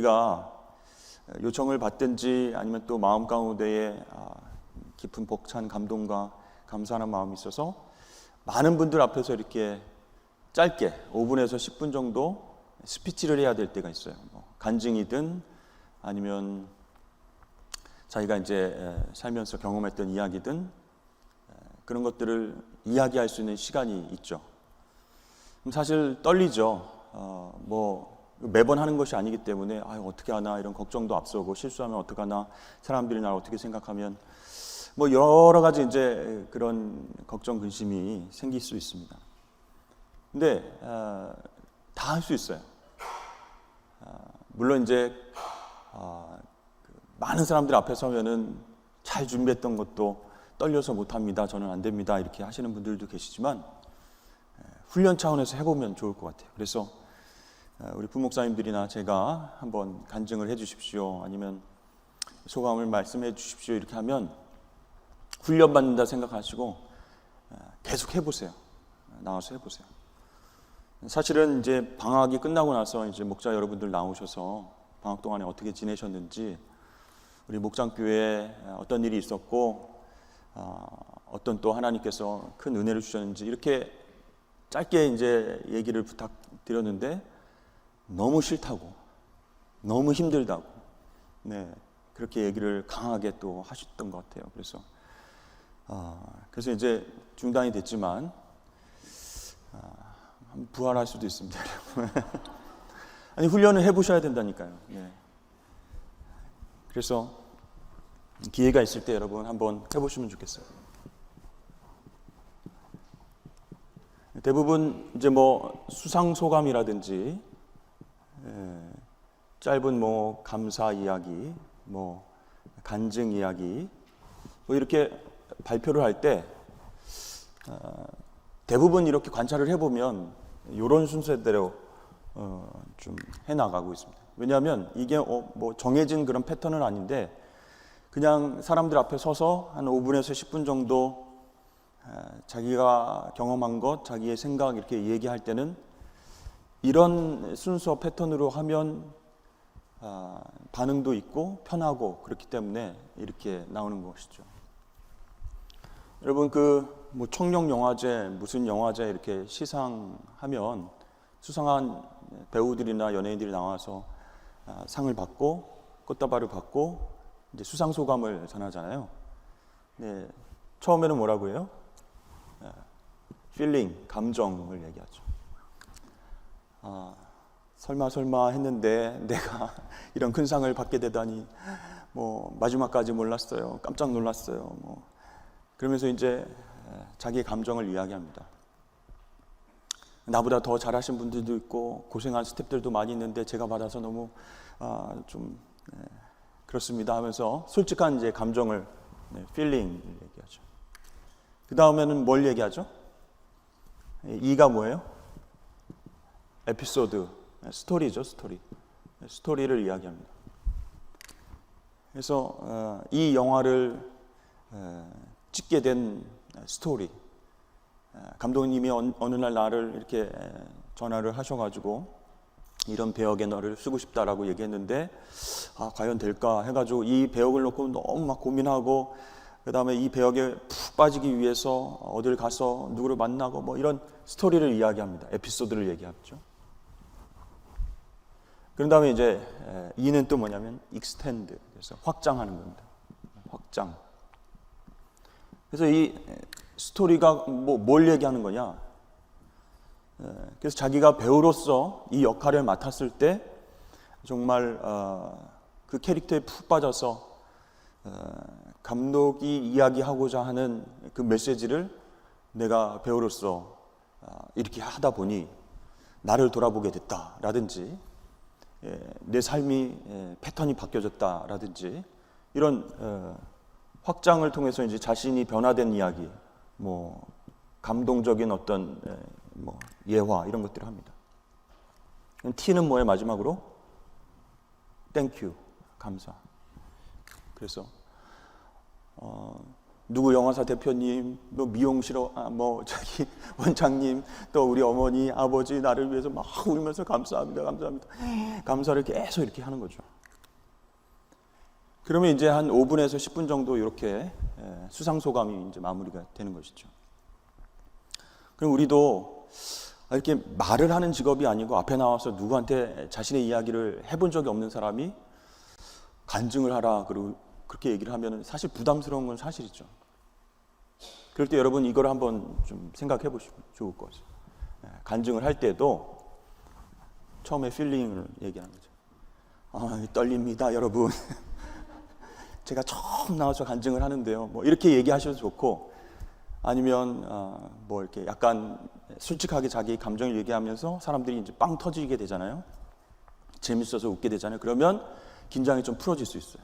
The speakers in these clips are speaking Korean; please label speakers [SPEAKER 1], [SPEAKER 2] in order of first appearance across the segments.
[SPEAKER 1] 우리가 요청을 받든지 아니면 또 마음 가운데에 깊은 벅찬 감동과 감사하는 마음이 있어서 많은 분들 앞에서 이렇게 짧게 5분에서 10분 정도 스피치를 해야 될 때가 있어요. 간증이든 아니면 자기가 이제 살면서 경험했던 이야기든 그런 것들을 이야기할 수 있는 시간이 있죠. 사실 떨리죠. 매번 하는 것이 아니기 때문에 어떻게 하나 이런 걱정도 앞서고, 실수하면 어떡하나, 사람들이 나를 어떻게 생각하면, 여러 가지 이제 그런 걱정 근심이 생길 수 있습니다. 근데 다 할 수 있어요. 물론 이제 많은 사람들 앞에 서면은 잘 준비했던 것도 떨려서 못합니다, 저는 안 됩니다, 이렇게 하시는 분들도 계시지만 훈련 차원에서 해보면 좋을 것 같아요. 그래서 우리 부목사님들이나 제가 한번 간증을 해주십시오, 아니면 소감을 말씀해 주십시오, 이렇게 하면 훈련받는다 생각하시고 계속 해보세요. 나와서 해보세요. 사실은 이제 방학이 끝나고 나서 이제 목자 여러분들 나오셔서 방학 동안에 어떻게 지내셨는지, 우리 목장교회에 어떤 일이 있었고 어떤 또 하나님께서 큰 은혜를 주셨는지 이렇게 짧게 이제 얘기를 부탁드렸는데 너무 싫다고, 너무 힘들다고, 그렇게 얘기를 강하게 또 하셨던 것 같아요. 그래서 이제 중단이 됐지만 부활할 수도 있습니다. 아니, 훈련을 해보셔야 된다니까요. 그래서 기회가 있을 때 여러분 한번 해보시면 좋겠어요. 대부분 이제 수상 소감이라든지 짧은 감사 이야기, 간증 이야기, 이렇게 발표를 할 때 대부분 이렇게 관찰을 해보면 이런 순서대로 좀 해나가고 있습니다. 왜냐하면 이게 정해진 그런 패턴은 아닌데, 그냥 사람들 앞에 서서 한 5분에서 10분 정도 자기가 경험한 것, 자기의 생각 이렇게 얘기할 때는 이런 순서 패턴으로 하면 반응도 있고 편하고, 그렇기 때문에 이렇게 나오는 것이죠. 여러분, 청룡영화제, 무슨 영화제 이렇게 시상하면 수상한 배우들이나 연예인들이 나와서 상을 받고 꽃다발을 받고 이제 수상 소감을 전하잖아요. 처음에는 뭐라고 해요? 필링, 감정을 얘기하죠. 설마 했는데 내가 이런 큰 상을 받게 되다니, 마지막까지 몰랐어요, 깜짝 놀랐어요, 그러면서 이제 자기의 감정을 이야기합니다. 나보다 더 잘하신 분들도 있고 고생한 스태프들도 많이 있는데 제가 받아서 너무 그렇습니다 하면서 솔직한 이제 감정을, 필링을 얘기하죠. 그 다음에는 뭘 얘기하죠? 이가 뭐예요? 에피소드, 스토리죠, 스토리를 이야기합니다. 그래서 이 영화를 찍게 된 스토리, 감독님이 어느 날 나를 이렇게 전화를 하셔가지고 이런 배역에 너를 쓰고 싶다라고 얘기했는데 과연 될까 해가지고 이 배역을 놓고 너무 막 고민하고, 그 다음에 이 배역에 푹 빠지기 위해서 어딜 가서 누구를 만나고 이런 스토리를 이야기합니다. 에피소드를 얘기하죠. 그런 다음에 이제 이는 또 뭐냐면 extend, 그래서 확장하는 겁니다. 확장. 그래서 이 스토리가 뭘 얘기하는 거냐? 그래서 자기가 배우로서 이 역할을 맡았을 때 정말 그 캐릭터에 푹 빠져서 감독이 이야기하고자 하는 그 메시지를 내가 배우로서 이렇게 하다 보니 나를 돌아보게 됐다라든지, 내 삶이 패턴이 바뀌어졌다라든지, 이런 확장을 통해서 이제 자신이 변화된 이야기, 감동적인 어떤 예화, 이런 것들을 합니다. T는 뭐예요? 마지막으로 Thank you, 감사. 그래서 누구 영화사 대표님, 뭐 미용실 저기 원장님, 또 우리 어머니, 아버지 나를 위해서 막 울면서 감사합니다, 감사합니다, 감사를 계속 이렇게 하는 거죠. 그러면 이제 한 5분에서 10분 정도 이렇게 수상소감이 이제 마무리가 되는 것이죠. 그럼 우리도 이렇게 말을 하는 직업이 아니고 앞에 나와서 누구한테 자신의 이야기를 해본 적이 없는 사람이 간증을 하라 그리고 그렇게 얘기를 하면 사실 부담스러운 건 사실이죠. 그럴 때 여러분 이걸 한번 좀 생각해 보시면 좋을 것 같아요. 간증을 할 때도 처음에 필링을 얘기하는 거죠. 떨립니다, 여러분. 제가 처음 나와서 간증을 하는데요. 뭐 이렇게 얘기하셔도 좋고, 아니면 뭐 이렇게 약간 솔직하게 자기 감정을 얘기하면서 사람들이 이제 빵 터지게 되잖아요. 재밌어서 웃게 되잖아요. 그러면 긴장이 좀 풀어질 수 있어요.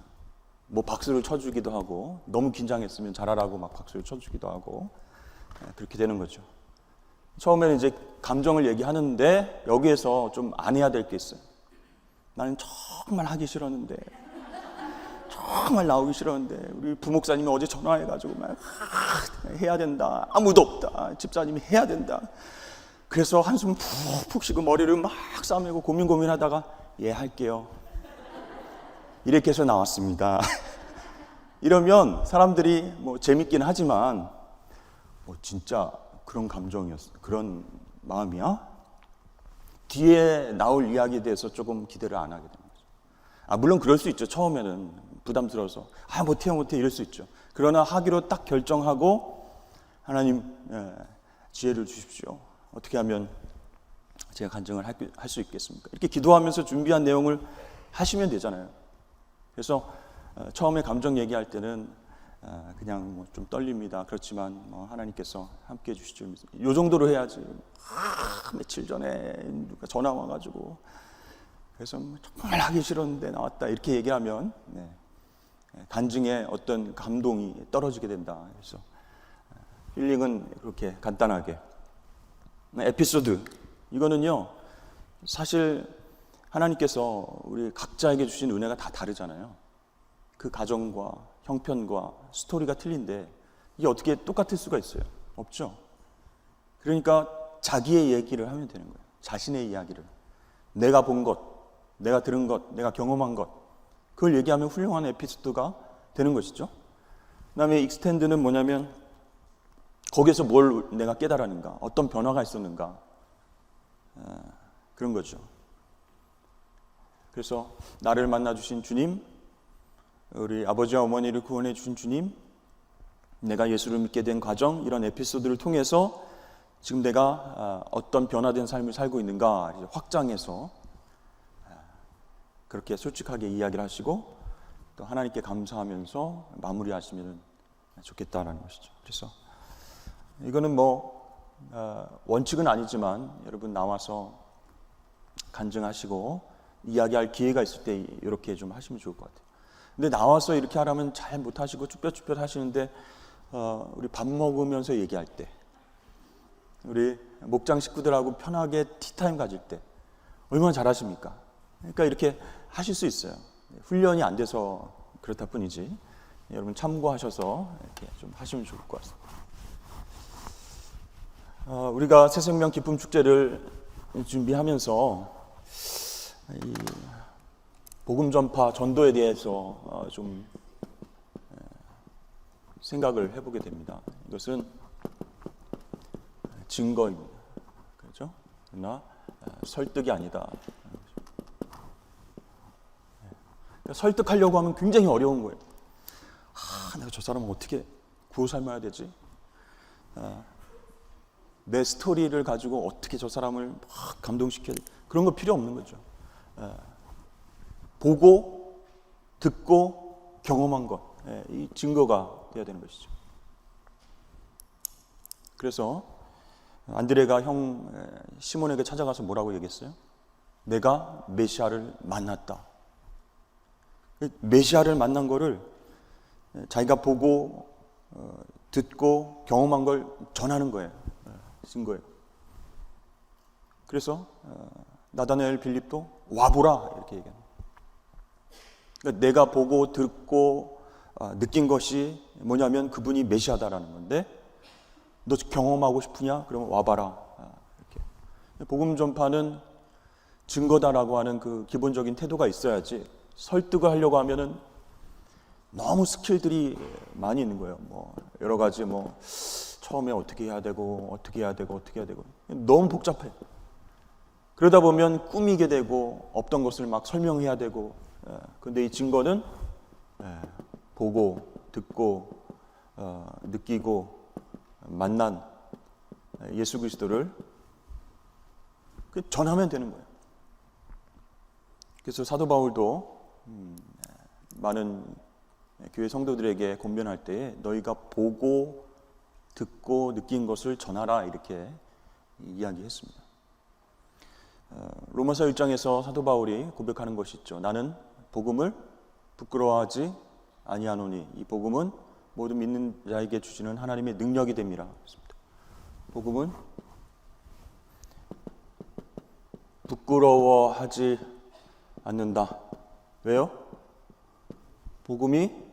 [SPEAKER 1] 뭐 박수를 쳐주기도 하고, 너무 긴장했으면 잘하라고 막 박수를 쳐주기도 하고, 그렇게 되는 거죠. 처음에는 이제 감정을 얘기하는데 여기에서 좀 안 해야 될 게 있어요. 나는 정말 하기 싫었는데, 정말 나오기 싫었는데 우리 부목사님이 어제 전화해가지고 막 해야 된다, 아무도 없다, 집사님이 해야 된다. 그래서 한숨 푹푹 쉬고 머리를 막 싸매고 고민하다가 예, 할게요, 이렇게 해서 나왔습니다. 이러면 사람들이 뭐 재밌긴 하지만 진짜 그런 감정이었어, 그런 마음이야? 뒤에 나올 이야기에 대해서 조금 기대를 안 하게 됩니다. 물론 그럴 수 있죠. 처음에는 부담스러워서 못해 이럴 수 있죠. 그러나 하기로 딱 결정하고 하나님 지혜를 주십시오. 어떻게 하면 제가 간증을 할 수 있겠습니까? 이렇게 기도하면서 준비한 내용을 하시면 되잖아요. 그래서 처음에 감정 얘기할 때는 그냥 뭐 좀 떨립니다. 그렇지만 뭐 하나님께서 함께 해주시죠. 이 정도로 해야지. 며칠 전에 누가 전화 와가지고 그래서 정말 하기 싫었는데 나왔다, 이렇게 얘기하면 간증에 어떤 감동이 떨어지게 된다. 그래서 힐링은 그렇게 간단하게 에피소드, 이거는요 사실 하나님께서 우리 각자에게 주신 은혜가 다 다르잖아요. 그 가정과 형편과 스토리가 틀린데 이게 어떻게 똑같을 수가 있어요? 없죠. 그러니까 자기의 얘기를 하면 되는 거예요. 자신의 이야기를, 내가 본 것, 내가 들은 것, 내가 경험한 것, 그걸 얘기하면 훌륭한 에피소드가 되는 것이죠. 그 다음에 익스텐드는 뭐냐면 거기에서 뭘 내가 깨달았는가, 어떤 변화가 있었는가, 그런 거죠. 그래서 나를 만나주신 주님, 우리 아버지와 어머니를 구원해 주신 주님, 내가 예수를 믿게 된 과정, 이런 에피소드를 통해서 지금 내가 어떤 변화된 삶을 살고 있는가 확장해서 그렇게 솔직하게 이야기를 하시고 또 하나님께 감사하면서 마무리하시면 좋겠다라는 것이죠. 그래서 이거는 뭐 원칙은 아니지만 여러분 나와서 간증하시고 이야기할 기회가 있을 때 이렇게 좀 하시면 좋을 것 같아요. 근데 나와서 이렇게 하라면 잘 못하시고 쭈뼛쭈뼛 하시는데 우리 밥 먹으면서 얘기할 때, 우리 목장 식구들하고 편하게 티타임 가질 때 얼마나 잘하십니까? 그러니까 이렇게 하실 수 있어요. 훈련이 안 돼서 그렇다 뿐이지 여러분 참고하셔서 이렇게 좀 하시면 좋을 것 같습니다. 우리가 새생명 기쁨 축제를 준비하면서 이 복음 전파 전도에 대해서 좀 생각을 해보게 됩니다. 이것은 증거입니다. 그렇죠? 그러나 설득이 아니다. 설득하려고 하면 굉장히 어려운 거예요. 내가 저 사람을 어떻게 구워 삶아야 되지? 내 스토리를 가지고 어떻게 저 사람을 막 감동시켜야 돼? 그런 거 필요 없는 거죠. 보고, 듣고, 경험한 것, 이 증거가 되어야 되는 것이죠. 그래서 안드레가 형 시몬에게 찾아가서 뭐라고 얘기했어요? 내가 메시아를 만났다. 메시아를 만난 거를 자기가 보고 듣고 경험한 걸 전하는 거예요. 증거예요. 그래서 나다나엘 빌립도 와보라 이렇게 얘기합니다. 그러니까 내가 보고 듣고 느낀 것이 뭐냐면 그분이 메시아다라는 건데, 너 경험하고 싶으냐? 그러면 와봐라. 이렇게. 복음 전파는 증거다라고 하는 그 기본적인 태도가 있어야지, 설득을 하려고 하면은 너무 스킬들이 많이 있는 거예요. 뭐 여러 가지 뭐 처음에 어떻게 해야 되고 어떻게 해야 되고 어떻게 해야 되고 너무 복잡해. 그러다 보면 꾸미게 되고 없던 것을 막 설명해야 되고. 근데 이 증거는 보고 듣고 느끼고 만난 예수 그리스도를 전하면 되는 거예요. 그래서 사도 바울도 많은 교회 성도들에게 권면할 때에 너희가 보고 듣고 느낀 것을 전하라 이렇게 이야기했습니다. 로마서 1장에서 사도 바울이 고백하는 것이 있죠. 나는 복음을 부끄러워하지 아니하노니 이 복음은 모든 믿는 자에게 주시는 하나님의 능력이 됨이라. 복음은 부끄러워하지 않는다. 왜요? 복음이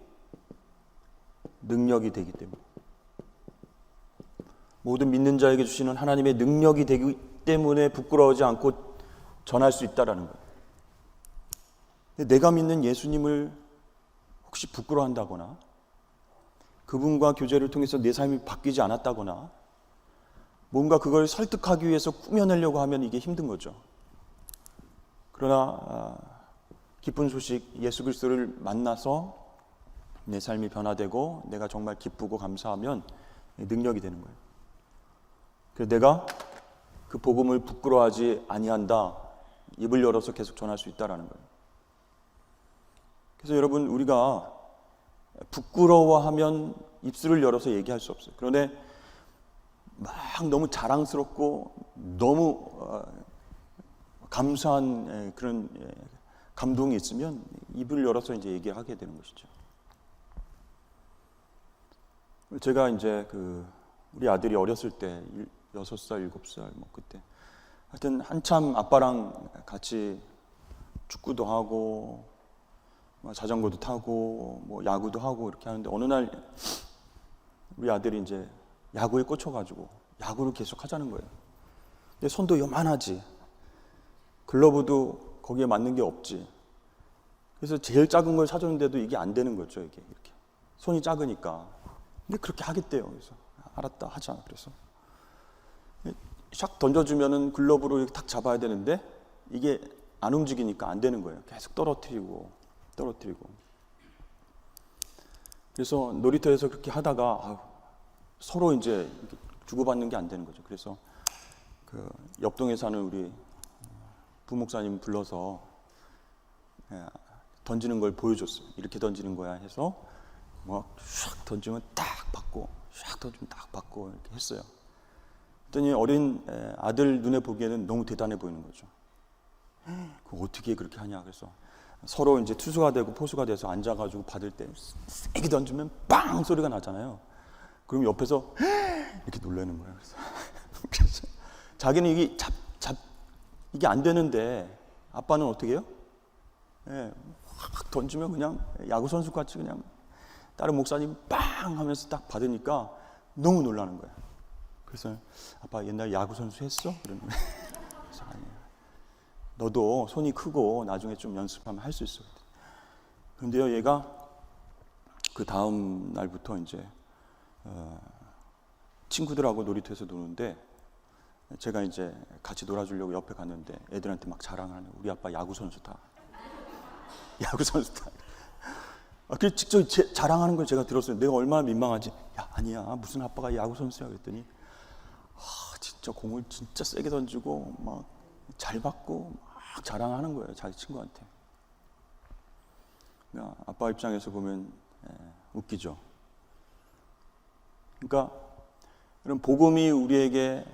[SPEAKER 1] 능력이 되기 때문에. 모든 믿는 자에게 주시는 하나님의 능력이 되기 때문에 부끄러워하지 않고 전할 수 있다라는 거예요. 내가 믿는 예수님을 혹시 부끄러워한다거나 그분과 교제를 통해서 내 삶이 바뀌지 않았다거나 뭔가 그걸 설득하기 위해서 꾸며내려고 하면 이게 힘든 거죠. 그러나 기쁜 소식 예수 그리스도를 만나서 내 삶이 변화되고 내가 정말 기쁘고 감사하면 능력이 되는 거예요. 그래서 내가 그 복음을 부끄러워하지 아니한다. 입을 열어서 계속 전할 수 있다라는 거예요. 그래서 여러분 우리가 부끄러워하면 입술을 열어서 얘기할 수 없어요. 그런데 막 너무 자랑스럽고 너무 감사한 그런 감동이 있으면 입을 열어서 이제 얘기하게 되는 것이죠. 제가 이제 우리 아들이 어렸을 때 6살, 7살 뭐 그때 하여튼 한참 아빠랑 같이 축구도 하고 자전거도 타고 뭐 야구도 하고 이렇게 하는데 어느 날 우리 아들이 이제 야구에 꽂혀가지고 야구를 계속 하자는 거예요. 근데 손도 요만하지, 글러브도 거기에 맞는 게 없지. 그래서 제일 작은 걸 사줬는데도 이게 안 되는 거죠. 이게 이렇게 손이 작으니까. 근데 그렇게 하겠대요. 그래서 알았다 하자. 그래서 샥 던져주면은 글러브로 이렇게 탁 잡아야 되는데 이게 안 움직이니까 안 되는 거예요. 계속 떨어뜨리고. 그래서 놀이터에서 그렇게 하다가 서로 이제 주고받는 게 안 되는 거죠. 그래서 그 옆동에 사는 우리 부목사님 불러서 던지는 걸 보여줬어요. 이렇게 던지는 거야 해서 막 샥 던지면 딱 받고 샥 던지면 딱 받고 이렇게 했어요. 그랬더니 어린 아들 눈에 보기에는 너무 대단해 보이는 거죠. 그거 어떻게 그렇게 하냐. 그래서 서로 이제 투수가 되고 포수가 돼서 앉아가지고 받을 때 세게 던지면 빵 소리가 나잖아요. 그럼 옆에서 이렇게 놀라는 거예요. 그래서 자기는 이게 이게 안 되는데 아빠는 어떻게 해요? 확 던지면 그냥 야구 선수 같이 그냥 다른 목사님 빵 하면서 딱 받으니까 너무 놀라는 거예요. 그래서 아빠 옛날 야구 선수 했어? 그러는 거예요. 그래서 아니에요. 너도 손이 크고 나중에 좀 연습하면 할 수 있어. 그런데요, 얘가 그 다음 날부터 이제 친구들하고 놀이터에서 노는데 제가 이제 같이 놀아주려고 옆에 갔는데 애들한테 막 자랑하는 우리 아빠 야구 선수다. 야구 선수다. 그래서 직접 자랑하는 걸 제가 들었어요. 내가 얼마나 민망하지. 야, 아니야. 무슨 아빠가 야구 선수야. 그랬더니 진짜 공을 진짜 세게 던지고 막 잘 받고 막 자랑하는 거예요. 자기 친구한테. 그러니까 아빠 입장에서 보면 웃기죠. 그러니까 이런 복음이 우리에게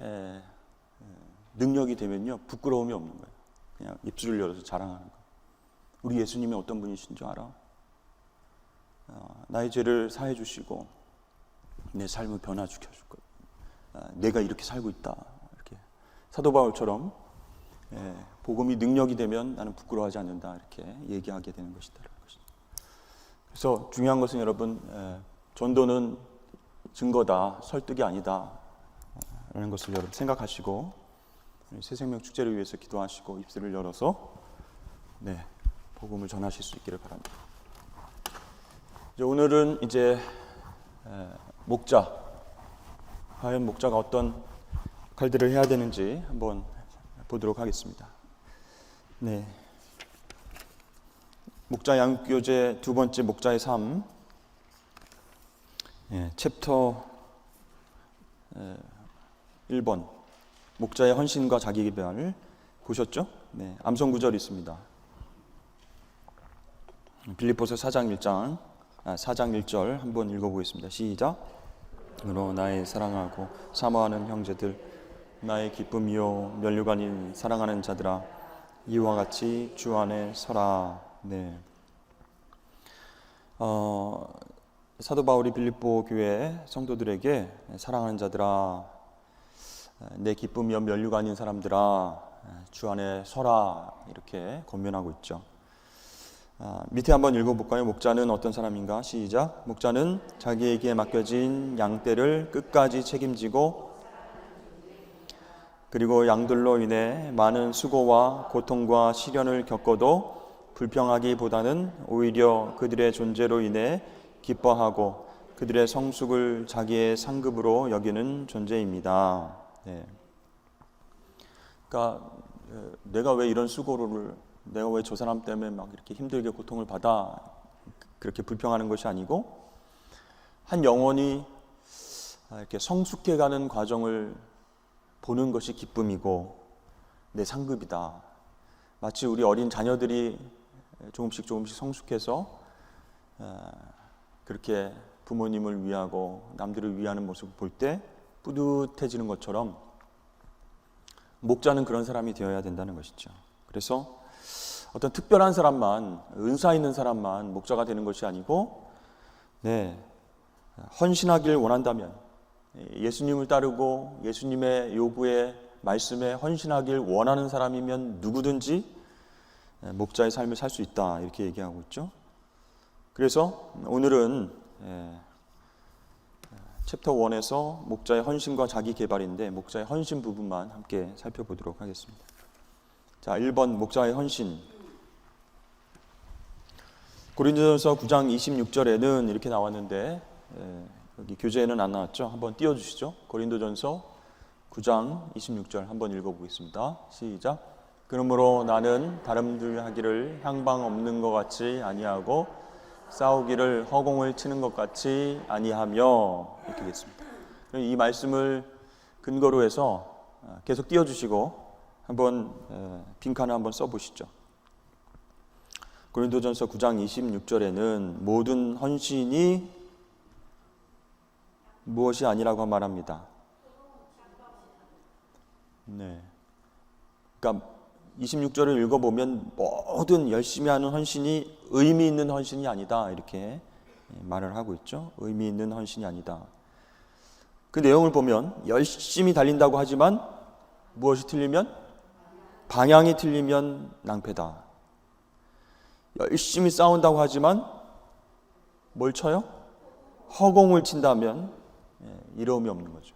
[SPEAKER 1] 능력이 되면요, 부끄러움이 없는 거예요. 그냥 입술을 열어서 자랑하는 거. 우리 예수님이 어떤 분이신 줄 알아? 나의 죄를 사해 주시고 내 삶을 변화시켜 줄 거예요. 내가 이렇게 살고 있다. 이렇게 사도 바울처럼 복음이 능력이 되면 나는 부끄러워하지 않는다. 이렇게 얘기하게 되는 것이다. 그래서 중요한 것은 여러분, 전도는 증거다, 설득이 아니다 라는 것을 여러분 생각하시고 새생명 축제를 위해서 기도하시고 입술을 열어서 복음을 전하실 수 있기를 바랍니다. 이제 오늘은 이제 목자, 과연 목자가 어떤 역할들을 해야 되는지 한번 보도록 하겠습니다. 목자 양육교재 두 번째 목자의 삶, 챕터 1번 목자의 헌신과 자기개발 보셨죠? 암송 구절이 있습니다. 빌립보서 4장 1절 한번 읽어보겠습니다. 시작. 그러므로 나의 사랑하고 사모하는 형제들, 나의 기쁨이요 면류관인 사랑하는 자들아, 이와 같이 주 안에 서라. 사도 바울이 빌립보 교회 성도들에게 사랑하는 자들아, 내 기쁨이요 면류관인 사람들아, 주 안에 서라 이렇게 권면하고 있죠. 밑에 한번 읽어볼까요? 목자는 어떤 사람인가? 시작. 목자는 자기에게 맡겨진 양떼를 끝까지 책임지고 그리고 양들로 인해 많은 수고와 고통과 시련을 겪어도 불평하기보다는 오히려 그들의 존재로 인해 기뻐하고 그들의 성숙을 자기의 상급으로 여기는 존재입니다. 그러니까 내가 왜 이런 수고를, 내가 왜 저 사람 때문에 막 이렇게 힘들게 고통을 받아, 그렇게 불평하는 것이 아니고 한 영혼이 이렇게 성숙해가는 과정을 보는 것이 기쁨이고 내 상급이다. 마치 우리 어린 자녀들이 조금씩 성숙해서 그렇게 부모님을 위하고 남들을 위하는 모습을 볼 때 뿌듯해지는 것처럼 목자는 그런 사람이 되어야 된다는 것이죠. 그래서 어떤 특별한 사람만, 은사 있는 사람만 목자가 되는 것이 아니고 헌신하길 원한다면, 예수님을 따르고 예수님의 요구에 말씀에 헌신하길 원하는 사람이면 누구든지 목자의 삶을 살 수 있다 이렇게 얘기하고 있죠. 그래서 오늘은 챕터 1에서 목자의 헌신과 자기 개발인데 목자의 헌신 부분만 함께 살펴보도록 하겠습니다. 자, 1번 목자의 헌신. 고린도전서 9장 26절에는 이렇게 나왔는데 여기 교재에는 안 나왔죠? 한번 띄워주시죠. 고린도전서 9장 26절 한번 읽어보겠습니다. 시작. 그러므로 나는 다름들 하기를 향방 없는 것 같이 아니하고 싸우기를 허공을 치는 것 같이 아니하며 이렇게 되겠습니다. 이 말씀을 근거로 해서 계속 띄워주시고 한번 빈칸을 한번 써보시죠. 고린도전서 9장 26절에는 모든 헌신이 무엇이 아니라고 말합니다. 그러니까 26절을 읽어보면 모든 열심히 하는 헌신이 의미 있는 헌신이 아니다 이렇게 말을 하고 있죠. 의미 있는 헌신이 아니다. 그 내용을 보면 열심히 달린다고 하지만 무엇이 틀리면? 방향이 틀리면 낭패다. 열심히 싸운다고 하지만 뭘 쳐요? 허공을 친다면 이로움이 없는 거죠.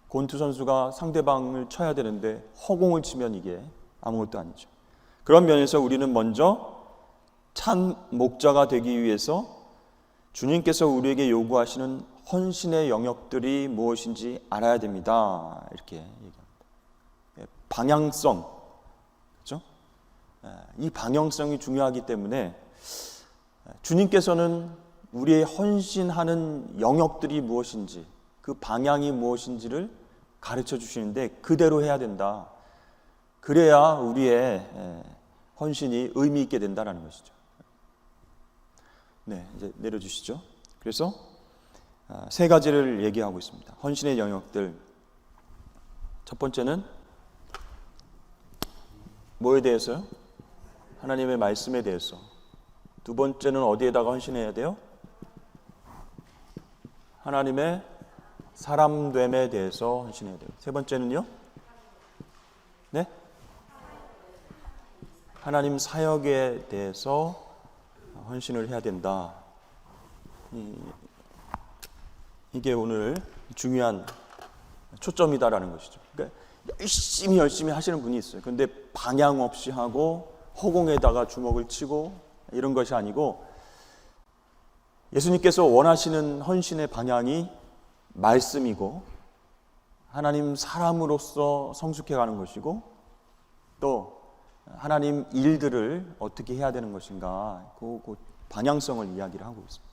[SPEAKER 1] 권투 선수가 상대방을 쳐야 되는데 허공을 치면 이게 아무것도 아니죠. 그런 면에서 우리는 먼저 참 목자가 되기 위해서 주님께서 우리에게 요구하시는 헌신의 영역들이 무엇인지 알아야 됩니다. 이렇게 얘기합니다. 방향성, 그렇죠? 이 방향성이 중요하기 때문에 주님께서는 우리의 헌신하는 영역들이 무엇인지, 그 방향이 무엇인지를 가르쳐 주시는데 그대로 해야 된다. 그래야 우리의 헌신이 의미 있게 된다는 것이죠. 이제 내려주시죠. 그래서 세 가지를 얘기하고 있습니다. 헌신의 영역들. 첫 번째는 뭐에 대해서요? 하나님의 말씀에 대해서. 두 번째는 어디에다가 헌신해야 돼요? 하나님의 사람됨에 대해서 헌신해야 돼요. 세 번째는요? 하나님 사역에 대해서 헌신을 해야 된다. 이게 오늘 중요한 초점이다라는 것이죠. 그러니까 열심히 하시는 분이 있어요. 그런데 방향 없이 하고 허공에다가 주먹을 치고 이런 것이 아니고, 예수님께서 원하시는 헌신의 방향이 말씀이고 하나님 사람으로서 성숙해가는 것이고, 또 하나님 일들을 어떻게 해야 되는 것인가, 그 방향성을 이야기를 하고 있습니다.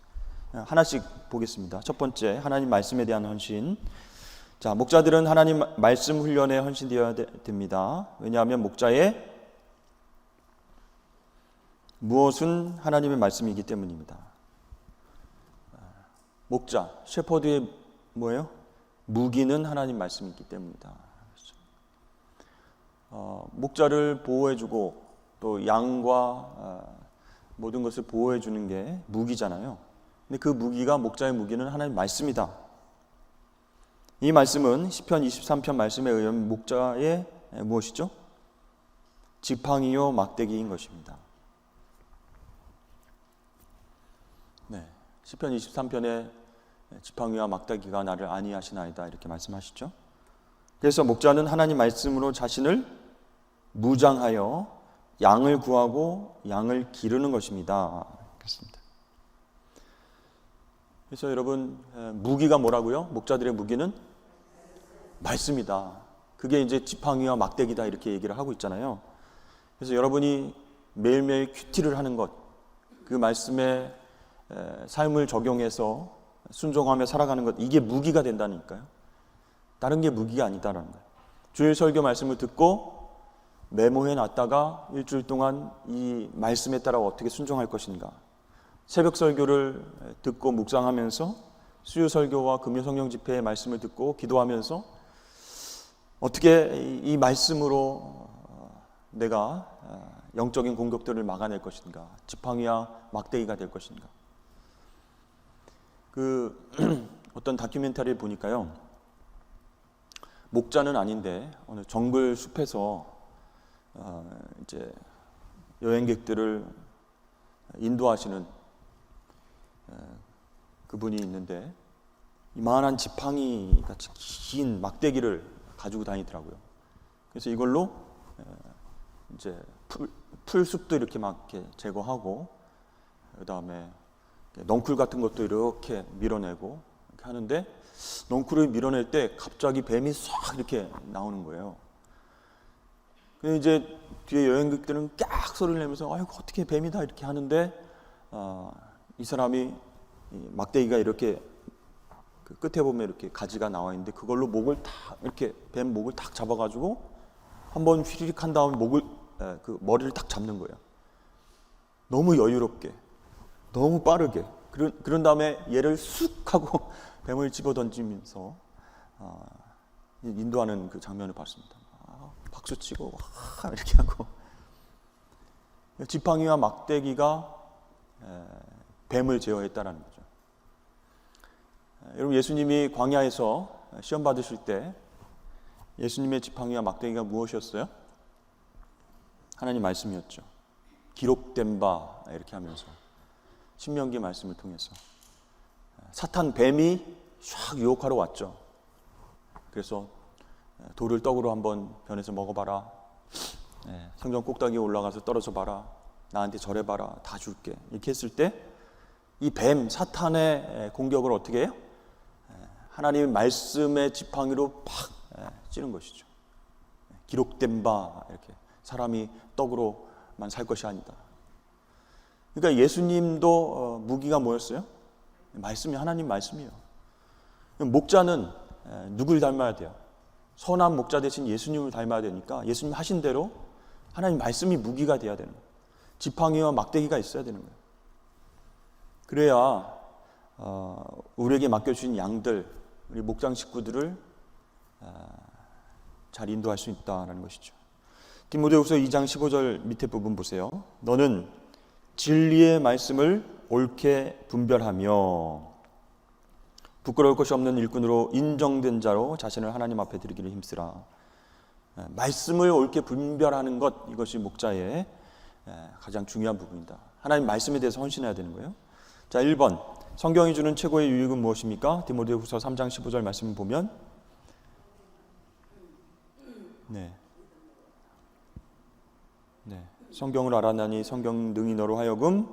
[SPEAKER 1] 하나씩 보겠습니다. 첫 번째, 하나님 말씀에 대한 헌신. 자, 목자들은 하나님 말씀 훈련에 헌신되어야 됩니다. 왜냐하면 목자의 무엇은 하나님의 말씀이기 때문입니다. 목자, 셰퍼드의 뭐예요? 무기는 하나님 말씀이기 때문입니다. 목자를 보호해주고 또 양과 모든 것을 보호해주는 게 무기잖아요. 근데 그 무기가, 목자의 무기는 하나님 말씀이다. 이 말씀은 시편 23편 말씀에 의하면 목자의 무엇이죠? 지팡이요 막대기인 것입니다. 네, 시편 23편에 지팡이와 막대기가 나를 안위하시나이다 이렇게 말씀하시죠. 그래서 목자는 하나님 말씀으로 자신을 무장하여 양을 구하고 양을 기르는 것입니다. 그렇습니다. 그래서 여러분, 무기가 뭐라고요? 목자들의 무기는 말씀이다. 그게 이제 지팡이와 막대기다 이렇게 얘기를 하고 있잖아요. 그래서 여러분이 매일매일 큐티를 하는 것, 그 말씀에 삶을 적용해서 순종하며 살아가는 것, 이게 무기가 된다니까요. 다른 게 무기가 아니다라는 거예요. 주일 설교 말씀을 듣고 메모해 놨다가 일주일 동안 이 말씀에 따라 어떻게 순종할 것인가, 새벽 설교를 듣고 묵상하면서 수요 설교와 금요 성령 집회의 말씀을 듣고 기도하면서 어떻게 이 말씀으로 내가 영적인 공격들을 막아낼 것인가, 지팡이와 막대기가 될 것인가. 어떤 다큐멘터리를 보니까요, 목자는 아닌데 어느 정글 숲에서 이제 여행객들을 인도하시는 그분이 있는데, 이만한 지팡이 같이 긴 막대기를 가지고 다니더라고요. 그래서 이걸로 이제 풀숲도 이렇게 막 이렇게 제거하고, 그 다음에 넝쿨 같은 것도 이렇게 밀어내고 이렇게 하는데, 넝쿨을 밀어낼 때 갑자기 뱀이 싹 이렇게 나오는 거예요. 근데 이제 뒤에 여행객들은 깍 소리를 내면서 아이고 어떻게 뱀이다 이렇게 하는데, 이 사람이 막대기가 이렇게 그 끝에 보면 이렇게 가지가 나와 있는데, 그걸로 목을 탁 이렇게 뱀 목을 탁 잡아가지고 한번 휘리릭 한 다음에 그 머리를 탁 잡는 거예요. 너무 여유롭게, 너무 빠르게. 그런 다음에 얘를 쑥 하고 뱀을 집어 던지면서 인도하는 그 장면을 봤습니다. 박수 치고 이렇게 하고. 지팡이와 막대기가 뱀을 제어했다라는 거죠. 여러분, 예수님이 광야에서 시험 받으실 때 예수님의 지팡이와 막대기가 무엇이었어요? 하나님 말씀이었죠. 기록된 바 이렇게 하면서 신명기 말씀을 통해서 사탄 뱀이 샥 유혹하러 왔죠. 그래서 돌을 떡으로 한번 변해서 먹어봐라, 성전 꼭대기에 올라가서 떨어져 봐라, 나한테 절해봐라, 다 줄게, 이렇게 했을 때 이 뱀 사탄의 공격을 어떻게 해요? 하나님의 말씀의 지팡이로 팍 찌른 것이죠. 기록된 바, 이렇게 사람이 떡으로만 살 것이 아니다. 그러니까 예수님도 무기가 뭐였어요? 말씀이, 하나님 말씀이에요. 목자는 누굴 닮아야 돼요? 선한 목자 대신 예수님을 닮아야 되니까 예수님 하신 대로 하나님 말씀이 무기가 돼야 되는 거예요. 지팡이와 막대기가 있어야 되는 거예요. 그래야 우리에게 맡겨주신 양들, 우리 목장 식구들을 잘 인도할 수 있다는 것이죠. 디모데후서 2장 15절 밑에 부분 보세요. 너는 진리의 말씀을 옳게 분별하며 부끄러울 것이 없는 일꾼으로 인정된 자로 자신을 하나님 앞에 드리기를 힘쓰라. 말씀을 옳게 분별하는 것, 이것이 목자의 가장 중요한 부분이다. 하나님 말씀에 대해서 헌신해야 되는 거예요. 자, 1번, 성경이 주는 최고의 유익은 무엇입니까? 디모데후서 3장 15절 말씀을 보면 성경을 알아나니 성경 능히 너로 하여금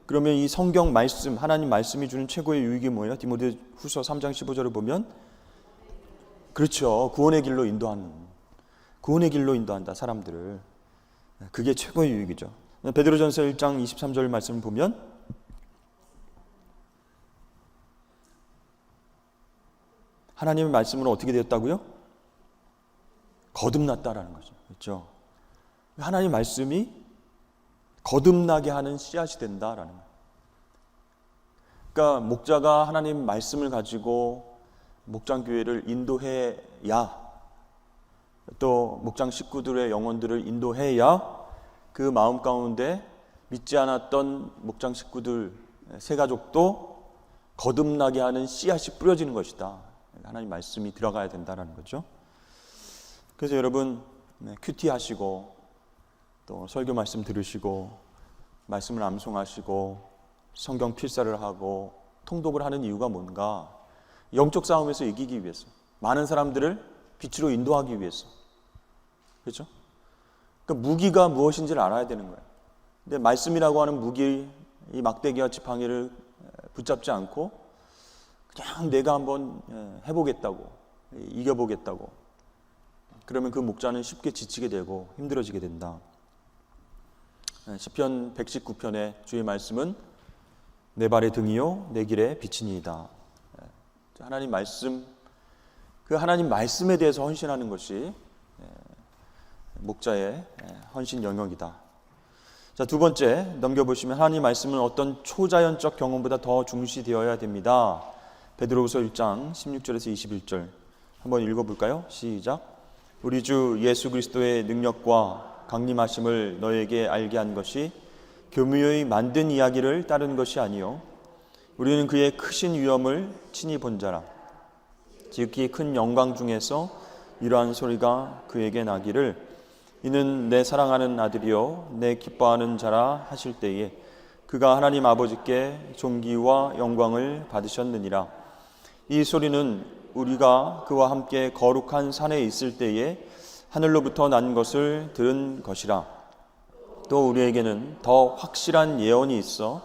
[SPEAKER 1] 그러면 이 성경 말씀, 하나님 말씀이 주는 최고의 유익이 뭐예요? 디모데후서 3장 15절을 보면 그렇죠. 구원의 길로 인도한다 사람들을. 그게 최고의 유익이죠. 베드로전서 1장 23절 말씀을 보면 하나님의 말씀으로 어떻게 되었다고요? 거듭났다라는 거죠. 그렇죠? 하나님 말씀이 거듭나게 하는 씨앗이 된다라는 거예요. 그러니까 목자가 하나님 말씀을 가지고 목장교회를 인도해야, 또 목장 식구들의 영혼들을 인도해야 그 마음 가운데 믿지 않았던 목장 식구들 세 가족도 거듭나게 하는 씨앗이 뿌려지는 것이다. 하나님 말씀이 들어가야 된다는 거죠. 그래서 여러분 큐티 하시고 또 설교 말씀 들으시고 말씀을 암송하시고 성경 필사를 하고 통독을 하는 이유가 뭔가? 영적 싸움에서 이기기 위해서, 많은 사람들을 빛으로 인도하기 위해서. 그렇죠? 그러니까 무기가 무엇인지를 알아야 되는 거예요. 근데 말씀이라고 하는 무기, 이 막대기와 지팡이를 붙잡지 않고 그냥 내가 한번 해보겠다고, 이겨보겠다고, 그러면 그 목자는 쉽게 지치게 되고 힘들어지게 된다. 시편 119편의 주의 말씀은 내 발의 등이요 내 길의 빛이니이다. 하나님 말씀, 그 하나님 말씀에 대해서 헌신하는 것이 목자의 헌신 영역이다. 자, 두 번째 넘겨보시면 하나님 말씀은 어떤 초자연적 경험보다 더 중시되어야 됩니다. 베드로후서 1장 16절에서 21절 한번 읽어볼까요? 시작. 우리 주 예수 그리스도의 능력과 강림하심을 너에게 알게 한 것이 교묘히 만든 이야기를 따른 것이 아니요 우리는 그의 크신 위엄을 친히 본 자라. 지극히 큰 영광 중에서 이러한 소리가 그에게 나기를 이는 내 사랑하는 아들이요 내 기뻐하는 자라 하실 때에 그가 하나님 아버지께 존귀와 영광을 받으셨느니라. 이 소리는 우리가 그와 함께 거룩한 산에 있을 때에 하늘로부터 난 것을 들은 것이라. 또 우리에게는 더 확실한 예언이 있어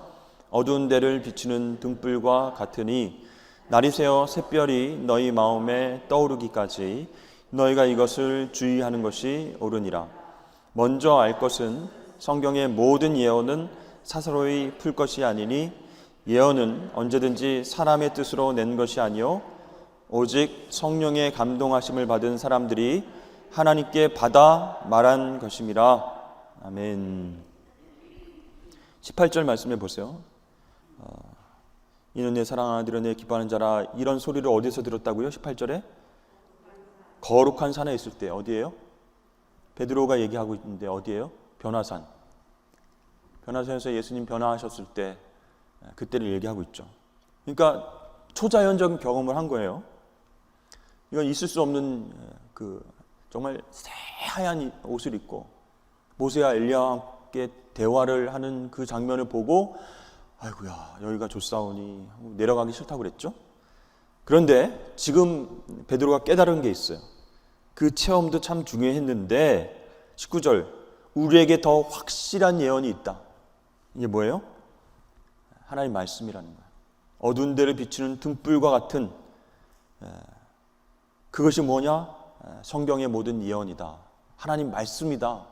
[SPEAKER 1] 어두운 데를 비추는 등불과 같으니 날이 새어 샛별이 너희 마음에 떠오르기까지 너희가 이것을 주의하는 것이 옳으니라. 먼저 알 것은 성경의 모든 예언은 사사로이 풀 것이 아니니 예언은 언제든지 사람의 뜻으로 낸 것이 아니요 오직 성령의 감동하심을 받은 사람들이 하나님께 받아 말한 것임이라. 아멘. 18절 말씀해 보세요. 이는 내 사랑하는 아들은 내 기뻐하는 자라. 이런 소리를 어디서 들었다고요? 18절에 거룩한 산에 있을 때. 어디예요? 베드로가 얘기하고 있는데 어디예요? 변화산. 변화산에서 예수님 변화하셨을 때 그때를 얘기하고 있죠. 그러니까 초자연적인 경험을 한 거예요. 이건 있을 수 없는 정말 새하얀 옷을 입고 모세와 엘리야와 함께 대화를 하는 그 장면을 보고 아이고야 여기가 좋사오니 내려가기 싫다고 그랬죠. 그런데 지금 베드로가 깨달은 게 있어요. 그 체험도 참 중요했는데 19절 우리에게 더 확실한 예언이 있다. 이게 뭐예요? 하나님 말씀이라는 거예요. 어두운 데를 비추는 등불과 같은 그것이 뭐냐? 성경의 모든 예언이다. 하나님 말씀이다.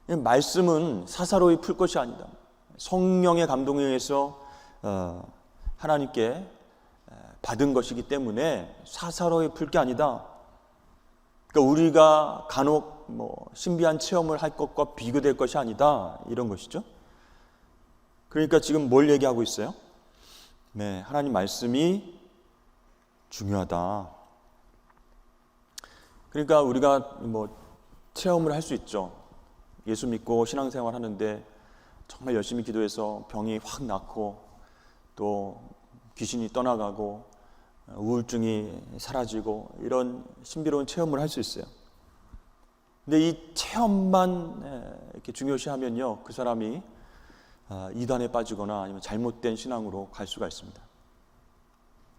[SPEAKER 1] 말씀은 사사로이 풀 것이 아니다. 성령의 감동에 의해서 하나님께 받은 것이기 때문에 사사로이 풀 게 아니다. 그러니까 우리가 간혹 신비한 체험을 할 것과 비교될 것이 아니다. 이런 것이죠. 그러니까 지금 뭘 얘기하고 있어요? 네, 하나님 말씀이 중요하다. 그러니까 우리가 체험을 할 수 있죠. 예수 믿고 신앙생활 하는데 정말 열심히 기도해서 병이 확 낫고 또 귀신이 떠나가고 우울증이 사라지고 이런 신비로운 체험을 할 수 있어요. 근데 이 체험만 이렇게 중요시하면요, 그 사람이 이단에 빠지거나 아니면 잘못된 신앙으로 갈 수가 있습니다.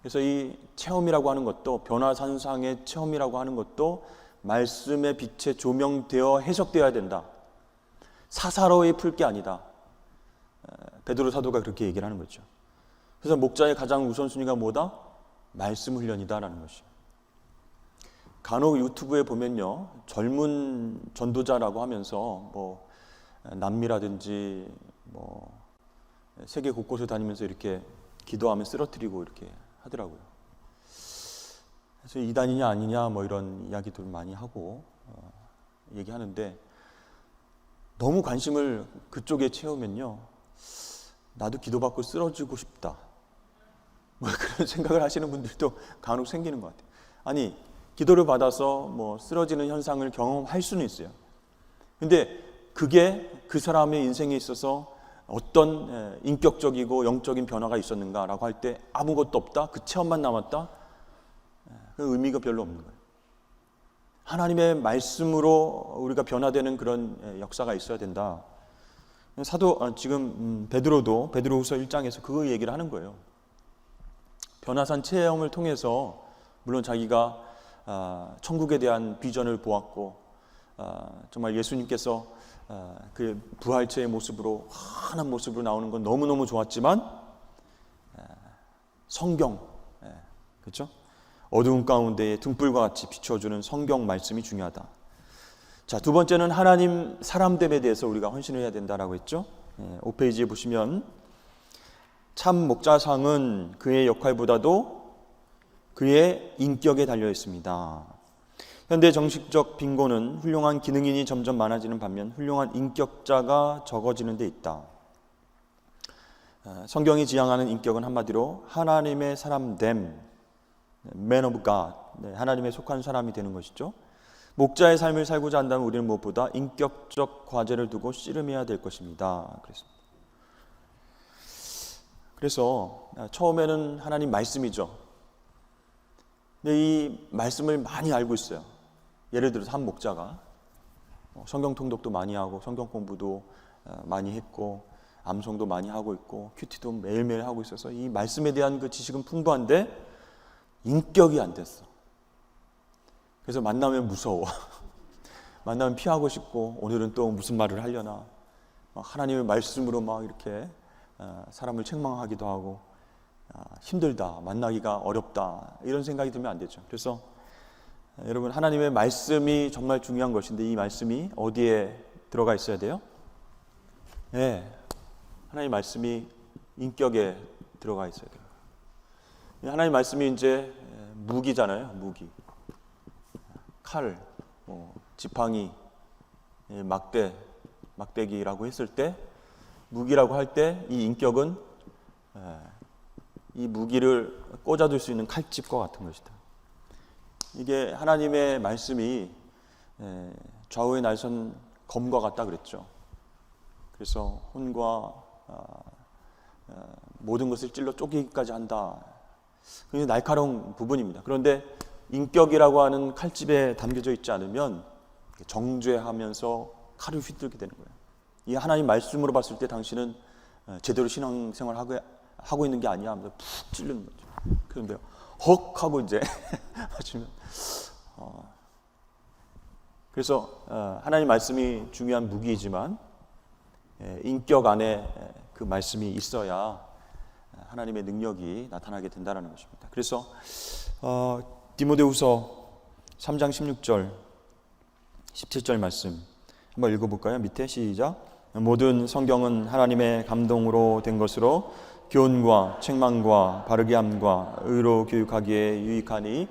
[SPEAKER 1] 그래서 이 체험이라고 하는 것도, 변화산상의 체험이라고 하는 것도 말씀의 빛에 조명되어 해석되어야 된다. 사사로이 풀 게 아니다. 베드로 사도가 그렇게 얘기를 하는 거죠. 그래서 목자의 가장 우선순위가 뭐다? 말씀 훈련이다라는 것이에요. 간혹 유튜브에 보면요, 젊은 전도자라고 하면서 뭐 남미라든지 뭐 세계 곳곳을 다니면서 이렇게 기도하면 쓰러뜨리고 이렇게 하더라고요. 그래서 이단이냐 아니냐 뭐 이런 이야기들 많이 하고 얘기하는데, 너무 관심을 그쪽에 채우면요, 나도 기도받고 쓰러지고 싶다, 뭐 그런 생각을 하시는 분들도 간혹 생기는 것 같아요. 아니, 기도를 받아서 뭐 쓰러지는 현상을 경험할 수는 있어요. 근데 그게 그 사람의 인생에 있어서 어떤 인격적이고 영적인 변화가 있었는가라고 할 때 아무것도 없다, 그 체험만 남았다, 그 의미가 별로 없는 거예요. 하나님의 말씀으로 우리가 변화되는 그런 역사가 있어야 된다. 사도 지금 베드로후서 1장에서 그 얘기를 하는 거예요. 변화산 체험을 통해서 물론 자기가 천국에 대한 비전을 보았고, 정말 예수님께서 그 부활체의 모습으로, 환한 모습으로 나오는 건 너무너무 좋았지만, 성경, 그렇죠? 어두운 가운데에 등불과 같이 비춰주는 성경 말씀이 중요하다. 자, 두 번째는 하나님 사람됨에 대해서 우리가 헌신을 해야 된다라고 했죠. 5페이지에 보시면, 참 목자상은 그의 역할보다도 그의 인격에 달려 있습니다. 현대 정식적 빈곤은 훌륭한 기능인이 점점 많아지는 반면 훌륭한 인격자가 적어지는 데 있다. 성경이 지향하는 인격은 한마디로 하나님의 사람됨, Man of God, 하나님에 속한 사람이 되는 것이죠. 목자의 삶을 살고자 한다면 우리는 무엇보다 인격적 과제를 두고 씨름해야 될 것입니다. 그래서 처음에는 하나님 말씀이죠. 근데 이 말씀을 많이 알고 있어요. 예를 들어서 한 목자가 성경 통독도 많이 하고 성경 공부도 많이 했고 암송도 많이 하고 있고 큐티도 매일매일 하고 있어서 이 말씀에 대한 그 지식은 풍부한데 인격이 안 됐어. 그래서 만나면 무서워. 만나면 피하고 싶고, 오늘은 또 무슨 말을 하려나, 하나님의 말씀으로 막 이렇게 사람을 책망하기도 하고, 힘들다, 만나기가 어렵다, 이런 생각이 들면 안 되죠. 그래서 여러분, 하나님의 말씀이 정말 중요한 것인데 이 말씀이 어디에 들어가 있어야 돼요? 네, 하나님의 말씀이 인격에 들어가 있어야 돼요. 하나님의 말씀이 이제 무기잖아요. 무기, 칼, 지팡이, 막대기라고 했을 때, 무기라고 할 때 이 인격은 이 무기를 꽂아둘 수 있는 칼집과 같은 것이다. 이게 하나님의 말씀이 좌우에 날선 검과 같다 그랬죠. 그래서 혼과 모든 것을 찔러 쪼개기까지 한다. 굉장히 날카로운 부분입니다. 그런데 인격이라고 하는 칼집에 담겨져 있지 않으면 정죄하면서 칼을 휘둘게 되는 거예요. 이 하나님 말씀으로 봤을 때 당신은 제대로 신앙생활 하고 있는 게 아니야 하면서 푹 찌르는 거죠. 그런데 헉 하고 이제 맞으면 그래서 하나님 말씀이 중요한 무기이지만 인격 안에 그 말씀이 있어야 하나님의 능력이 나타나게 된다는 것입니다. 그래서 디모데후서 3장 16절 17절 말씀 한번 읽어볼까요? 밑에 시작. 모든 성경은 하나님의 감동으로 된 것으로 교훈과 책망과 바르게 함과 의로 교육하기에 유익하니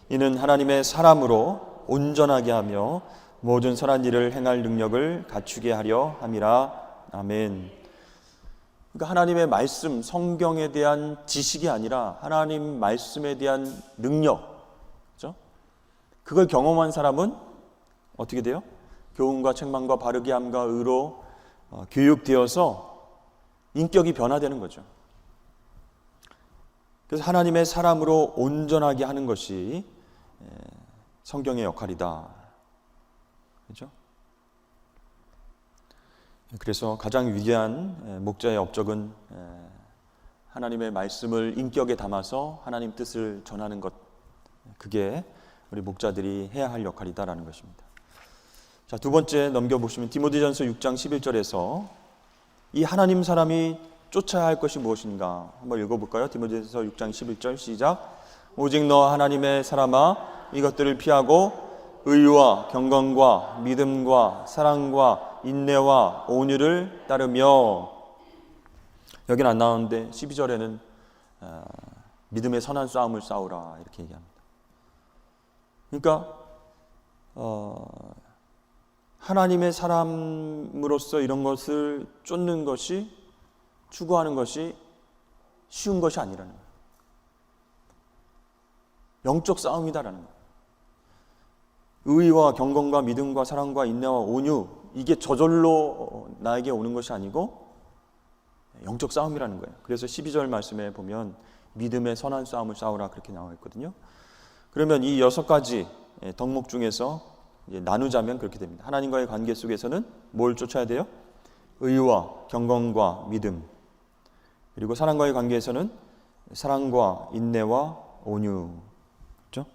[SPEAKER 1] 이는 하나님의 사람으로 온전하게 하며 모든 선한 일을 행할 능력을 갖추게 하려 함이라. 아멘. 그러니까 하나님의 말씀, 성경에 대한 지식이 아니라 하나님 말씀에 대한 능력, 그렇죠? 그걸 경험한 사람은 어떻게 돼요? 교훈과 책망과 바르게 함과 의로 교육되어서 인격이 변화되는 거죠. 그래서 하나님의 사람으로 온전하게 하는 것이 성경의 역할이다. 그렇죠? 그래서 가장 위대한 목자의 업적은 하나님의 말씀을 인격에 담아서 하나님 뜻을 전하는 것, 그게 우리 목자들이 해야 할 역할이다라는 것입니다. 자, 두 번째 넘겨보시면 디모데전서 6장 11절에서 이 하나님 사람이 쫓아야 할 것이 무엇인가 한번 읽어볼까요? 디모데전서 6장 11절 시작. 오직 너 하나님의 사람아 이것들을 피하고 의와 경건과 믿음과 사랑과 인내와 온유를 따르며, 여기는 안 나오는데 12절에는 믿음의 선한 싸움을 싸우라 이렇게 얘기합니다. 그러니까 하나님의 사람으로서 이런 것을 쫓는 것이, 추구하는 것이 쉬운 것이 아니라는 거예요. 영적 싸움이다라는 거예요. 의와 경건과 믿음과 사랑과 인내와 온유, 이게 저절로 나에게 오는 것이 아니고 영적 싸움이라는 거예요. 그래서 12절 말씀에 보면 믿음의 선한 싸움을 싸우라 그렇게 나와 있거든요. 그러면 이 6가지 덕목 중에서 이제 나누자면 그렇게 됩니다. 하나님과의 관계 속에서는 뭘 쫓아야 돼요? 의와 경건과 믿음, 그리고 사랑과의 관계에서는 사랑과 인내와 온유. 그렇죠?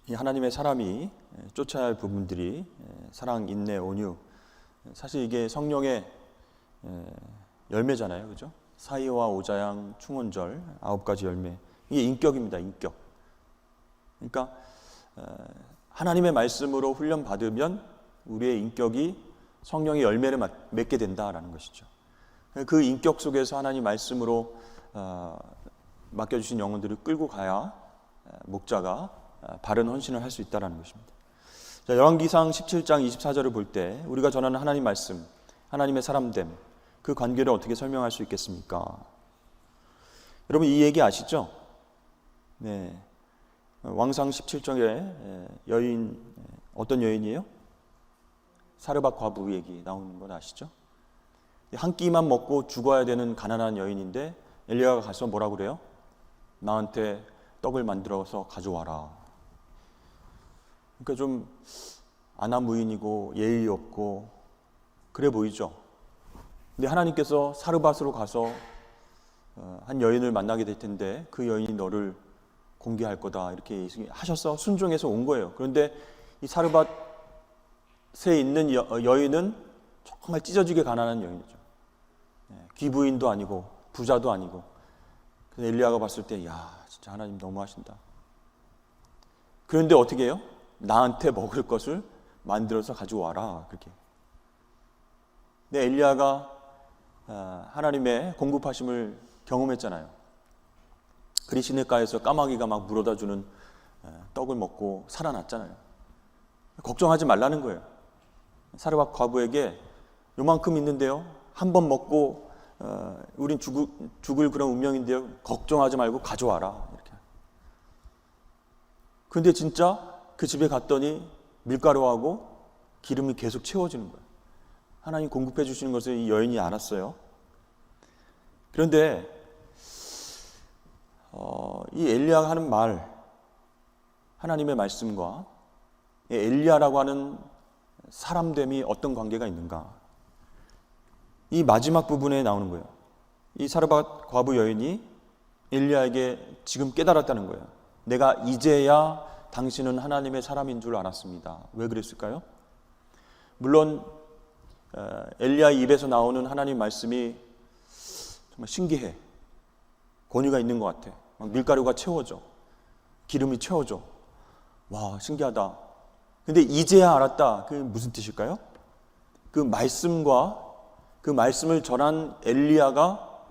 [SPEAKER 1] 이 하나님의 사람이 쫓아야 할 부분들이 사랑, 인내, 온유, 사실 이게 성령의 열매잖아요. 그죠? 사의와 오자양, 충원절, 9가지 열매. 이게 인격입니다. 인격. 그러니까 하나님의 말씀으로 훈련받으면 우리의 인격이 성령의 열매를 맺게 된다라는 것이죠. 그 인격 속에서 하나님 말씀으로 맡겨주신 영혼들을 끌고 가야 목자가 바른 헌신을 할 수 있다는 것입니다. 자, 열왕기상 17장 24절을 볼 때 우리가 전하는 하나님 말씀, 하나님의 사람됨, 그 관계를 어떻게 설명할 수 있겠습니까? 여러분 이 얘기 아시죠? 네. 왕상 17장에 여인, 어떤 여인이에요? 사르밧 과부 얘기 나오는 건 아시죠? 한 끼만 먹고 죽어야 되는 가난한 여인인데 엘리야가 가서 뭐라고 그래요? 나한테 떡을 만들어서 가져와라. 그러니까 좀 아나무인이고 예의 없고 그래 보이죠? 근데 하나님께서 사르밧으로 가서 한 여인을 만나게 될 텐데 그 여인이 너를 공개할 거다 이렇게 하셔서 순종해서 온 거예요. 그런데 이 사르밧에 있는 여인은 정말 찢어지게 가난한 여인이죠. 귀부인도 아니고 부자도 아니고. 그래서 엘리야가 봤을 때 야 진짜 하나님 너무하신다. 그런데 어떻게 해요? 나한테 먹을 것을 만들어서 가져와라 그렇게. 근데 엘리야가 하나님의 공급하심을 경험했잖아요. 그리 시냇가에서 까마귀가 막 물어다 주는 떡을 먹고 살아났잖아요. 걱정하지 말라는 거예요. 사르밧 과부에게 요만큼 있는데요, 한 번 먹고 우린 죽을 그런 운명인데요, 걱정하지 말고 가져와라 이렇게. 그런데 진짜 그 집에 갔더니 밀가루하고 기름이 계속 채워지는 거예요. 하나님 공급해 주시는 것을 이 여인이 알았어요. 그런데 이 엘리야가 하는 말, 하나님의 말씀과 엘리야라고 하는 사람됨이 어떤 관계가 있는가? 이 마지막 부분에 나오는 거예요. 이 사르밧 과부 여인이 엘리야에게 지금 깨달았다는 거예요. 내가 이제야 당신은 하나님의 사람인 줄 알았습니다. 왜 그랬을까요? 물론 엘리야의 입에서 나오는 하나님 말씀이 정말 신기해. 권위가 있는 것 같아. 막 밀가루가 채워져. 기름이 채워져. 와, 신기하다. 근데 이제야 알았다. 그게 무슨 뜻일까요? 그 말씀과 그 말씀을 전한 엘리야가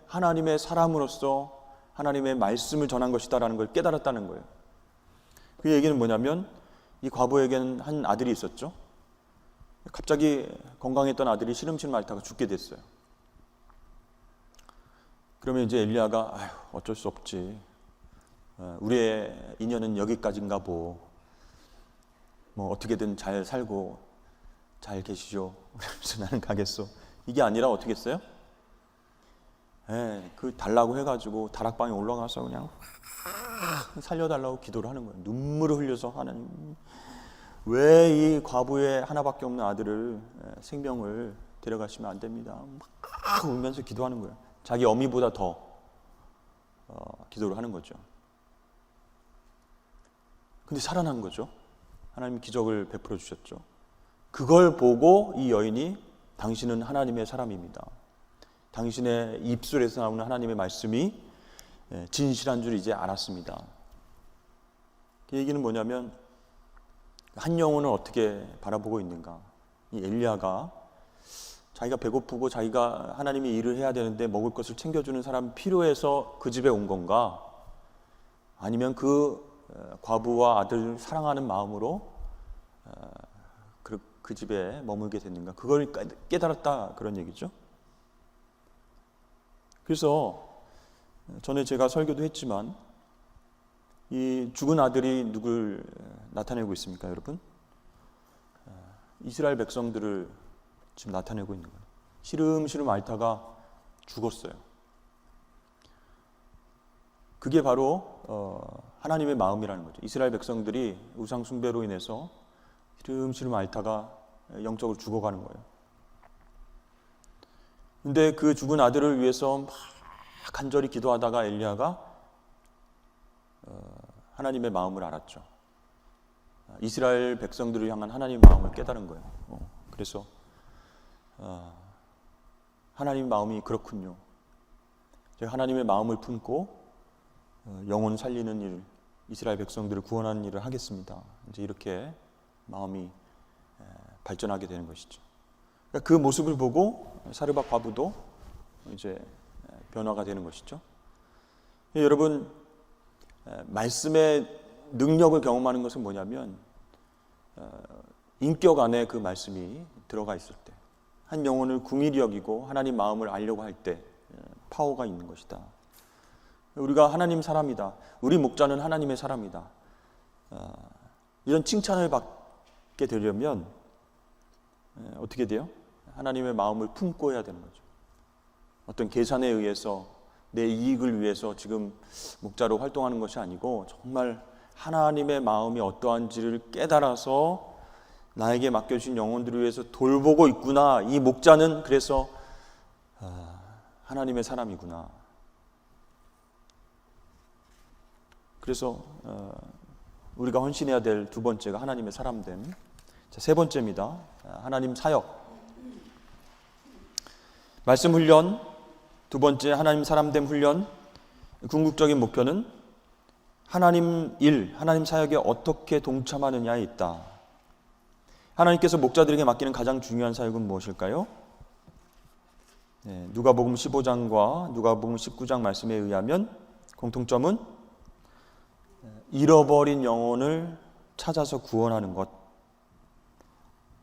[SPEAKER 1] 하나님의 사람으로서 하나님의 말씀을 전한 것이다라는 걸 깨달았다는 거예요. 그 얘기는 뭐냐면 이 과부에게는 한 아들이 있었죠. 갑자기 건강했던 아들이 시름시름 앓다가 죽게 됐어요. 그러면 이제 엘리야가 아휴 어쩔 수 없지. 우리의 인연은 여기까지인가 보. 뭐 어떻게든 잘 살고 잘 계시죠. 그래서 나는 가겠어. 이게 아니라 어떻게 했어요? 그 달라고 해가지고 다락방에 올라가서 그냥 살려달라고 기도를 하는 거예요. 눈물을 흘려서 하나님 왜 이 과부의 하나밖에 없는 아들을 생명을 데려가시면 안 됩니다. 막 울면서 기도하는 거예요. 자기 어미보다 더 기도를 하는 거죠. 근데 살아난 거죠. 하나님 기적을 베풀어 주셨죠. 그걸 보고 이 여인이 당신은 하나님의 사람입니다. 당신의 입술에서 나오는 하나님의 말씀이 진실한 줄 이제 알았습니다. 그 얘기는 뭐냐면 한 영혼을 어떻게 바라보고 있는가. 이 엘리야가 자기가 배고프고 자기가 하나님의 일을 해야 되는데 먹을 것을 챙겨주는 사람이 필요해서 그 집에 온 건가? 아니면 그 과부와 아들을 사랑하는 마음으로 그 집에 머물게 됐는가? 그걸 깨달았다 그런 얘기죠. 그래서 전에 제가 설교도 했지만 이 죽은 아들이 누굴 나타내고 있습니까, 여러분? 이스라엘 백성들을 지금 나타내고 있는 거예요. 시름시름 앓다가 죽었어요. 그게 바로 하나님의 마음이라는 거죠. 이스라엘 백성들이 우상 숭배로 인해서 시름시름 앓다가 영적으로 죽어가는 거예요. 근데 그 죽은 아들을 위해서 막 간절히 기도하다가 엘리야가 하나님의 마음을 알았죠. 이스라엘 백성들을 향한 하나님의 마음을 깨달은 거예요. 그래서 하나님의 마음이 그렇군요. 제가 하나님의 마음을 품고 영혼 살리는 일, 이스라엘 백성들을 구원하는 일을 하겠습니다. 이제 이렇게 마음이 발전하게 되는 것이죠. 그러니까 그 모습을 보고 사르밧 과부도 이제 변화가 되는 것이죠. 여러분, 말씀의 능력을 경험하는 것은 뭐냐면 인격 안에 그 말씀이 들어가 있을 때, 한 영혼을 긍휼히 여기고 하나님 마음을 알려고 할 때 파워가 있는 것이다. 우리가 하나님 사람이다. 우리 목자는 하나님의 사람이다. 이런 칭찬을 받게 되려면 어떻게 돼요? 하나님의 마음을 품고 해야 되는 거죠. 어떤 계산에 의해서 내 이익을 위해서 지금 목자로 활동하는 것이 아니고 정말 하나님의 마음이 어떠한지를 깨달아서 나에게 맡겨주신 영혼들을 위해서 돌보고 있구나. 이 목자는 그래서 하나님의 사람이구나. 그래서 우리가 헌신해야 될 두 번째가 하나님의 사람됨. 자, 세 번째입니다. 하나님 사역. 말씀 훈련. 두 번째 하나님 사람됨 훈련. 궁극적인 목표는 하나님 일, 하나님 사역에 어떻게 동참하느냐에 있다. 하나님께서 목자들에게 맡기는 가장 중요한 사역은 무엇일까요? 누가복음 15장과 누가복음 19장 말씀에 의하면 공통점은 잃어버린 영혼을 찾아서 구원하는 것.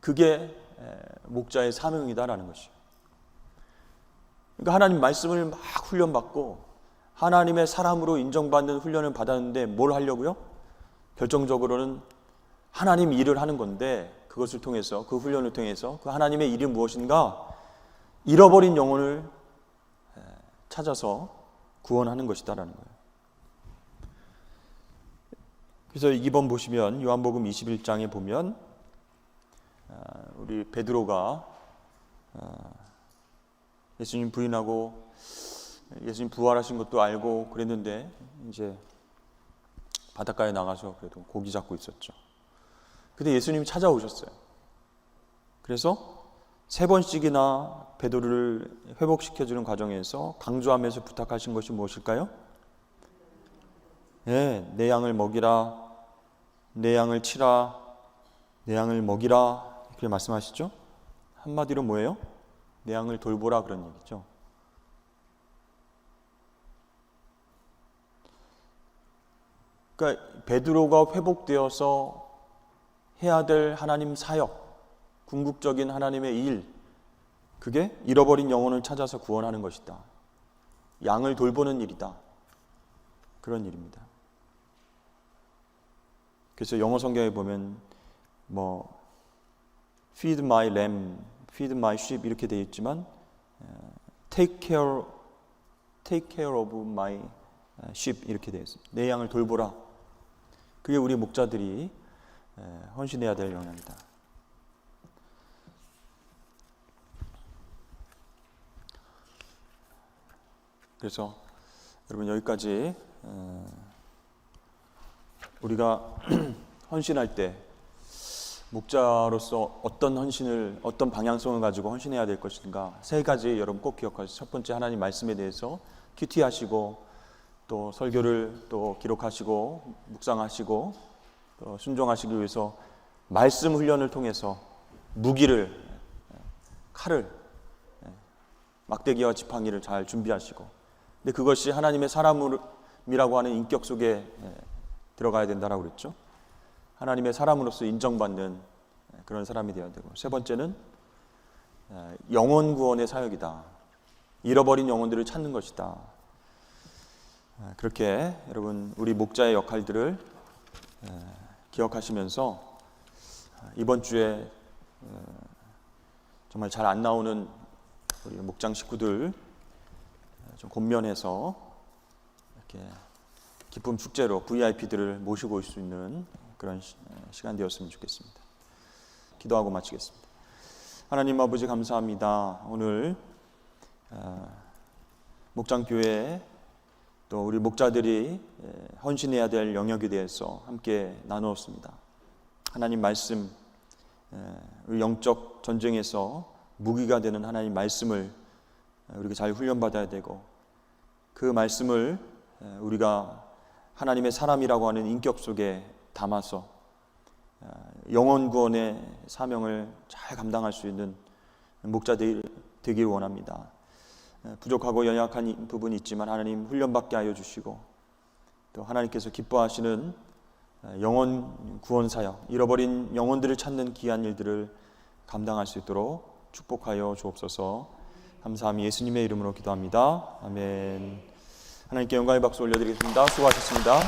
[SPEAKER 1] 그게 목자의 사명이다라는 것이죠. 그러니까 하나님 말씀을 막 훈련받고 하나님의 사람으로 인정받는 훈련을 받았는데 뭘 하려고요? 결정적으로는 하나님 일을 하는 건데 그것을 통해서, 그 훈련을 통해서 그 하나님의 일이 무엇인가? 잃어버린 영혼을 찾아서 구원하는 것이다라는 거예요. 그래서 2번 보시면 요한복음 21장에 보면 우리 베드로가 예수님 부인하고 예수님 부활하신 것도 알고 그랬는데 이제 바닷가에 나가서 그래도 고기 잡고 있었죠. 근데 예수님이 찾아오셨어요. 그래서 3번씩이나 베드로를 회복시켜주는 과정에서 강조하면서 부탁하신 것이 무엇일까요? 내 양을 먹이라, 내 양을 치라, 내 양을 먹이라 그렇게 말씀하시죠. 한마디로 뭐예요? 내 양을 돌보라 그런 얘기죠. 그러니까 베드로가 회복되어서 해야 될 하나님 사역, 궁극적인 하나님의 일, 그게 잃어버린 영혼을 찾아서 구원하는 것이다. 양을 돌보는 일이다. 그런 일입니다. 그래서 영어 성경에 보면 feed my lamb, feed my sheep 이렇게 되어 있지만 take care of my sheep 이렇게 되어 있습니다. 내 양을 돌보라. 그게 우리 목자들이 헌신해야 될 영역이다. 그래서 여러분 여기까지 우리가 헌신할 때 목자로서 어떤 헌신을, 어떤 방향성을 가지고 헌신해야 될 것인가, 세 가지 여러분 꼭 기억하시죠. 첫 번째, 하나님 말씀에 대해서 큐티하시고 또 설교를 또 기록하시고 묵상하시고 또 순종하시기 위해서 말씀 훈련을 통해서 무기를, 칼을, 막대기와 지팡이를 잘 준비하시고, 근데 그것이 하나님의 사람이라고 하는 인격 속에 들어가야 된다라고 그랬죠. 하나님의 사람으로서 인정받는 그런 사람이 되어야 되고, 세 번째는 영혼 구원의 사역이다. 잃어버린 영혼들을 찾는 것이다. 그렇게 여러분 우리 목자의 역할들을 기억하시면서 이번 주에 정말 잘 안 나오는 우리 목장 식구들 좀 권면해서 이렇게 기쁨 축제로 VIP들을 모시고 올 수 있는 그런 시간 되었으면 좋겠습니다. 기도하고 마치겠습니다. 하나님 아버지 감사합니다. 오늘 목장교회 또 우리 목자들이 헌신해야 될 영역에 대해서 함께 나누었습니다. 하나님 말씀, 우리 영적 전쟁에서 무기가 되는 하나님 말씀을 우리가 잘 훈련받아야 되고, 그 말씀을 우리가 하나님의 사람이라고 하는 인격 속에 담아서 영혼 구원의 사명을 잘 감당할 수 있는 목자들이 되길 원합니다. 부족하고 연약한 부분이 있지만 하나님 훈련받게 하여 주시고, 또 하나님께서 기뻐하시는 영혼 구원 사역, 잃어버린 영혼들을 찾는 귀한 일들을 감당할 수 있도록 축복하여 주옵소서. 감사함이 예수님의 이름으로 기도합니다. 아멘. 하나님께 영광의 박수 올려드리겠습니다. 수고하셨습니다.